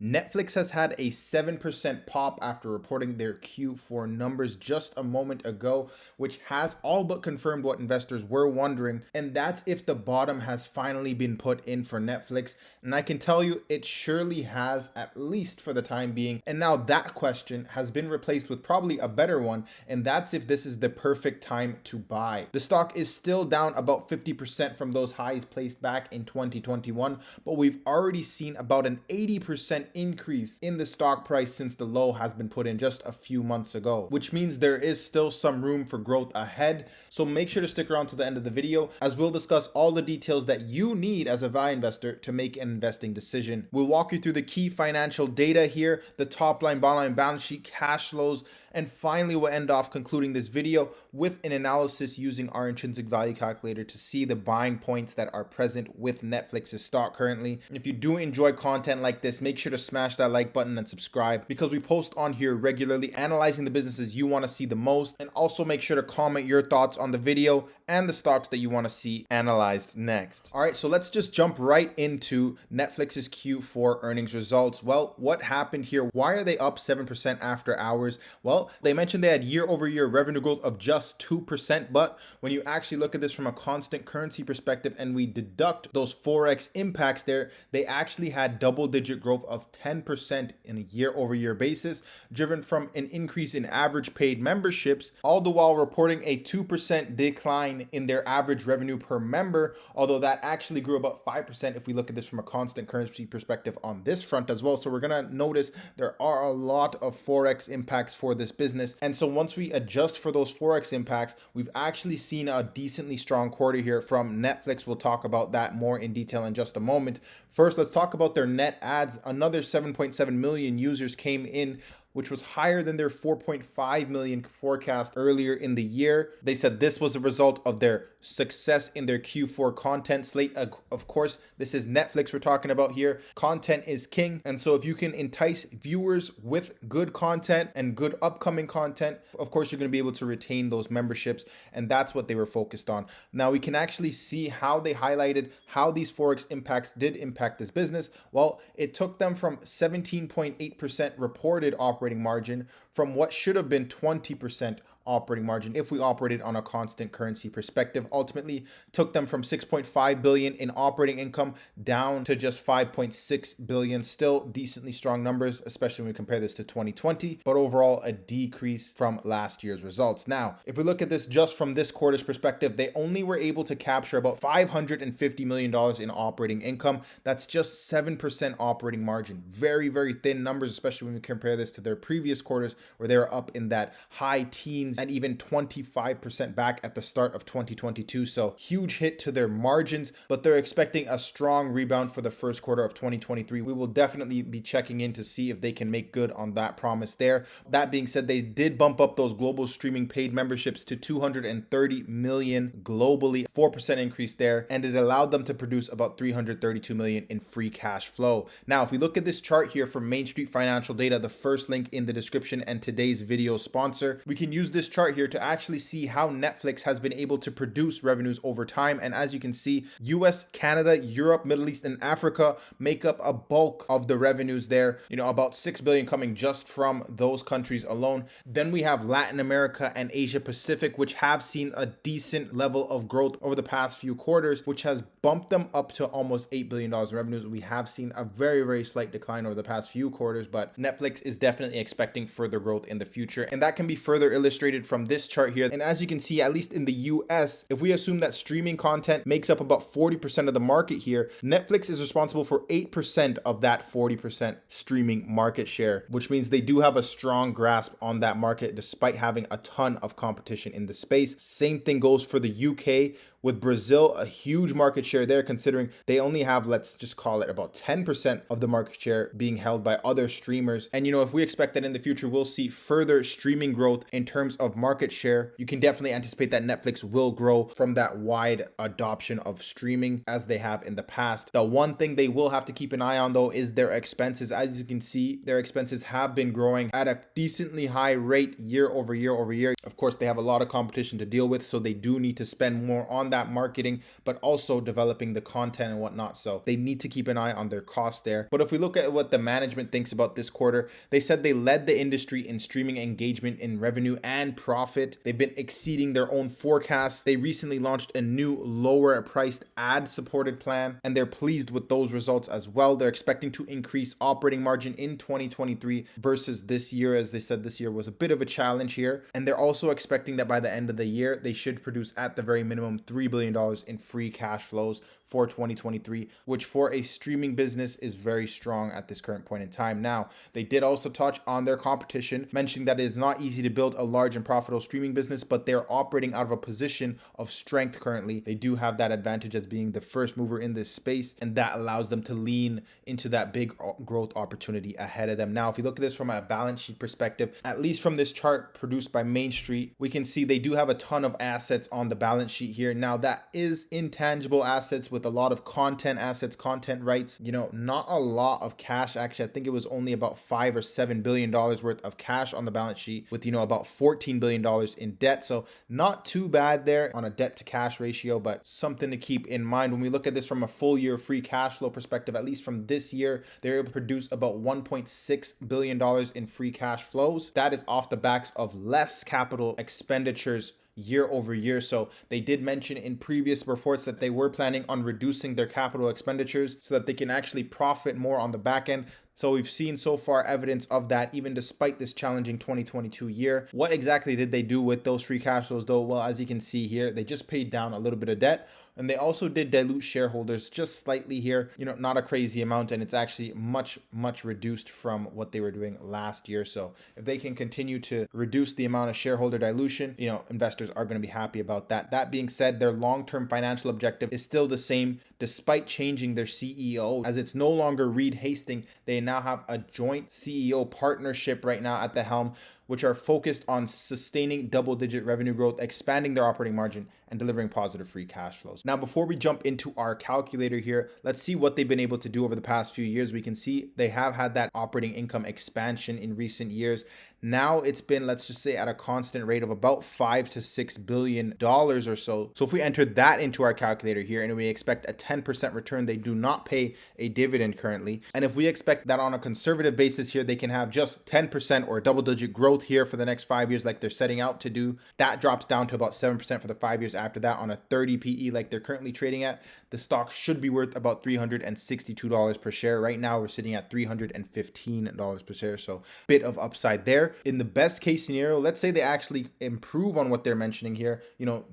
Netflix has had a 7% pop after reporting their Q4 numbers just a moment ago, which has all but confirmed what investors were wondering, and that's if the bottom has finally been put in for Netflix. And I can tell you it surely has, at least for the time being. And now that question has been replaced with probably a better one, and that's if this is the perfect time to buy. The stock is still down about 50% from those highs placed back in 2021, but we've already seen about an 80% increase in the stock price since the low has been put in just a few months ago, which means there is still some room for growth ahead. So make sure to stick around to the end of the video, as we'll discuss all the details that you need as a value investor to make an investing decision. We'll walk you through the key financial data here, the top line, bottom line, balance sheet, cash flows, and finally we'll end off concluding this video with an analysis using our intrinsic value calculator to see the buying points that are present with Netflix's stock currently. And if you do enjoy content like this, make sure to smash that like button and subscribe, because we post on here regularly analyzing the businesses you want to see the most. And also make sure to comment your thoughts on the video and the stocks that you want to see analyzed next. All right, so let's just jump right into Netflix's Q4 earnings results. Well, what happened here? Why are they up 7% after hours? Well, they mentioned they had year-over-year revenue growth of just 2%, but when you actually look at this from a constant currency perspective and we deduct those Forex impacts there, they actually had double-digit growth of 10% in a year-over-year basis, driven from an increase in average paid memberships, all the while reporting a 2% decline in their average revenue per member, although that actually grew about 5% if we look at this from a constant currency perspective on this front as well. So we're gonna notice there are a lot of Forex impacts for this business. And so once we adjust for those Forex impacts, we've actually seen a decently strong quarter here from Netflix. We'll talk about that more in detail in just a moment. First, let's talk about their net adds. Another 7.7 million users came in, which was higher than their 4.5 million forecast earlier in the year. They said this was a result of their success in their Q4 content slate. Of course, this is Netflix we're talking about here. Content is king. And so if you can entice viewers with good content and good upcoming content, of course, you're going to be able to retain those memberships. And that's what they were focused on. Now we can actually see how they highlighted how these Forex impacts did impact this business. Well, it took them from 17.8% reported operating margin from what should have been 20% operating margin if we operated on a constant currency perspective. Ultimately took them from 6.5 billion in operating income down to just 5.6 billion. Still decently strong numbers, especially when we compare this to 2020, but overall a decrease from last year's results. Now, if we look at this just from this quarter's perspective, they only were able to capture about $550 million in operating income. That's just 7% operating margin. Very, very thin numbers, especially when we compare this to their previous quarters where they were up in that high teens and even 25% back at the start of 2022. So huge hit to their margins, but they're expecting a strong rebound for the first quarter of 2023. We will definitely be checking in to see if they can make good on that promise there. That being said, they did bump up those global streaming paid memberships to 230 million globally, 4% increase there, and it allowed them to produce about 332 million in free cash flow. Now, if we look at this chart here from Main Street Financial Data, the first link in the description and today's video sponsor, we can use this chart here to actually see how Netflix has been able to produce revenues over time. And as you can see, US, Canada, Europe, Middle East, and Africa make up a bulk of the revenues there, about 6 billion coming just from those countries alone. Then we have Latin America and Asia Pacific, which have seen a decent level of growth over the past few quarters, which has bumped them up to almost $8 billion in revenues. We have seen a very, very slight decline over the past few quarters, but Netflix is definitely expecting further growth in the future. And that can be further illustrated from this chart here. And as you can see, at least in the US, if we assume that streaming content makes up about 40% of the market here, Netflix is responsible for 8% of that 40% streaming market share, which means they do have a strong grasp on that market despite having a ton of competition in the space. Same thing goes for the UK, with Brazil, a huge market share there, considering they only have, let's just call it about 10% of the market share being held by other streamers. And if we expect that in the future, we'll see further streaming growth in terms of market share, you can definitely anticipate that Netflix will grow from that wide adoption of streaming as they have in the past. The one thing they will have to keep an eye on though is their expenses. As you can see, their expenses have been growing at a decently high rate year over year over year. Of course, they have a lot of competition to deal with, so they do need to spend more on on that marketing, but also developing the content and whatnot. So they need to keep an eye on their costs there. But if we look at what the management thinks about this quarter, they said they led the industry in streaming engagement in revenue and profit. They've been exceeding their own forecasts. They recently launched a new lower priced ad supported plan, and they're pleased with those results as well. They're expecting to increase operating margin in 2023 versus this year, as they said this year was a bit of a challenge here. And they're also expecting that by the end of the year, they should produce at the very minimum $3 billion in free cash flows for 2023, which for a streaming business is very strong at this current point in time. Now, they did also touch on their competition, mentioning that it is not easy to build a large and profitable streaming business, but they're operating out of a position of strength currently. They do have that advantage as being the first mover in this space, and that allows them to lean into that big growth opportunity ahead of them. Now, if you look at this from a balance sheet perspective, at least from this chart produced by Main Street, we can see they do have a ton of assets on the balance sheet here. Now, that is intangible assets with a lot of content assets, content rights, not a lot of cash. Actually, I think it was only about $5 or $7 billion worth of cash on the balance sheet with, about $14 billion in debt. So not too bad there on a debt to cash ratio, but something to keep in mind when we look at this from a full year free cash flow perspective. At least from this year, they're able to produce about $1.6 billion in free cash flows. That is off the backs of less capital expenditures year over year. So they did mention in previous reports that they were planning on reducing their capital expenditures so that they can actually profit more on the back end. So we've seen so far evidence of that, even despite this challenging 2022 year. What exactly did they do with those free cash flows though? Well, as you can see here, they just paid down a little bit of debt, and they also did dilute shareholders just slightly here, not a crazy amount. And it's actually much reduced from what they were doing last year. So if they can continue to reduce the amount of shareholder dilution, investors are going to be happy about that. That being said, their long-term financial objective is still the same despite changing their CEO, as it's no longer Reed Hastings. They now have a joint CEO partnership right now at the helm, which are focused on sustaining double-digit revenue growth, expanding their operating margin, and delivering positive free cash flows. Now, before we jump into our calculator here, let's see what they've been able to do over the past few years. We can see they have had that operating income expansion in recent years. Now it's been, let's just say, at a constant rate of about $5 to $6 billion or so. So if we enter that into our calculator here and we expect a 10% return, they do not pay a dividend currently. And if we expect that on a conservative basis here, they can have just 10% or double-digit growth here for the next 5 years like they're setting out to do. That drops down to about 7% for the 5 years after that on a 30 PE like they're currently trading at. The stock should be worth about $362 per share. Right now, we're sitting at $315 per share. So bit of upside there. In the best case scenario, let's say they actually improve on what they're mentioning here,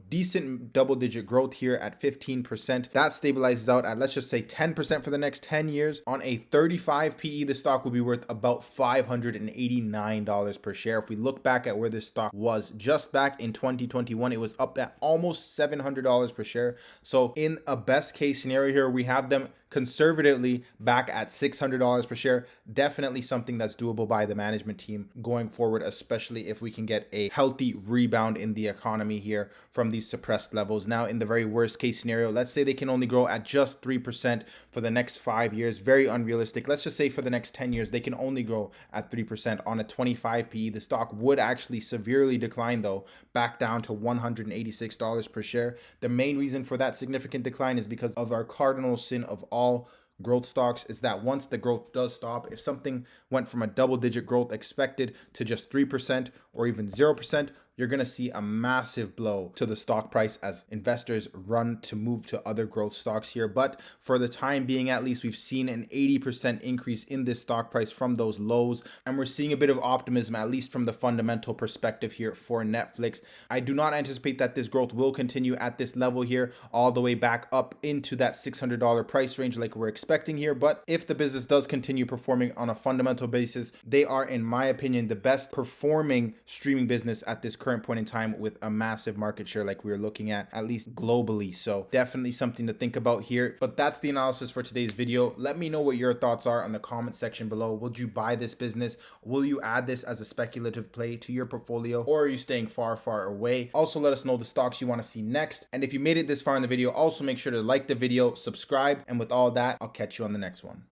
decent double-digit growth here at 15%. That stabilizes out at, let's just say, 10% for the next 10 years. On a 35 PE, the stock will be worth about $589 per share. If we look back at where this stock was just back in 2021, it was up at almost $700 per share. So in a best case scenario here, we have them conservatively back at $600 per share. Definitely something that's doable by the management team going forward, especially if we can get a healthy rebound in the economy here from these suppressed levels. Now, in the very worst case scenario, let's say they can only grow at just 3% for the next 5 years. Very unrealistic. Let's just say for the next 10 years, they can only grow at 3% on a 25 PE. The stock would actually severely decline though, back down to $186 per share. The main reason for that significant decline is because of our cardinal sin of all growth stocks, is that once the growth does stop, if something went from a double-digit growth expected to just 3% or even 0%, you're going to see a massive blow to the stock price as investors run to move to other growth stocks here. But for the time being, at least, we've seen an 80% increase in this stock price from those lows. And we're seeing a bit of optimism, at least from the fundamental perspective here for Netflix. I do not anticipate that this growth will continue at this level here, all the way back up into that $600 price range like we're expecting here. But if the business does continue performing on a fundamental basis, they are, in my opinion, the best performing streaming business at this current point in time with a massive market share like we were looking at least globally. So definitely something to think about here. But that's the analysis for today's video. Let me know what your thoughts are in the comment section below. Would you buy this business? Will you add this as a speculative play to your portfolio, or are you staying far away? Also, let us know the stocks you want to see next. And if you made it this far in the video, also make sure to like the video, subscribe, and with all that, I'll catch you on the next one.